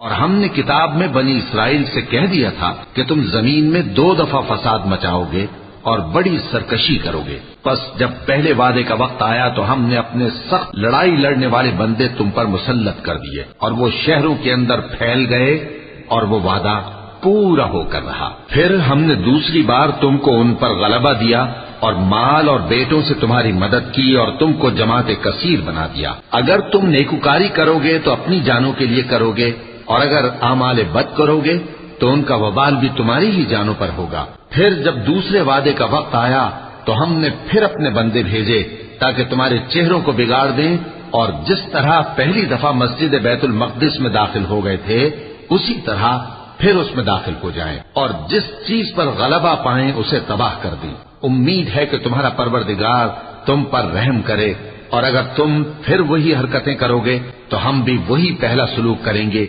और हमने किताब में बनी इसराइल से कह दिया था कि तुम जमीन में 2 दफा फसाद मचाओगे और बड़ी सरकशी करोगे। बस जब पहले वादे का वक्त आया तो हमने अपने सख्त लड़ाई लड़ने वाले बंदे तुम पर मुसल्लत कर दिए और वो शहरों के अंदर फैल गए और वो वादा पूरा होकर रहा। फिर हमने दूसरी बार तुमको उन पर गलबा दिया और माल और बेटों से तुम्हारी मदद की और तुमको जमात कसीर बना दिया। अगर तुम नेकुकारी करोगे तो अपनी जानों के लिए करोगे और अगर आमाल बद करोगे तो उनका वबाल भी तुम्हारी ही जानों पर होगा। फिर जब दूसरे वादे का वक्त आया तो हमने फिर अपने बंदे भेजे ताकि तुम्हारे चेहरों को बिगाड़ दें और जिस तरह पहली दफा मस्जिद बैतुल मक़दिस में दाखिल हो गए थे उसी तरह फिर उसमें दाखिल हो जाएं और जिस चीज पर गलबा पाएं उसे तबाह कर दी। उम्मीद है कि तुम्हारा परवरदिगार तुम पर रहम करे और अगर तुम फिर वही हरकतें करोगे तो हम भी वही पहला सलूक करेंगे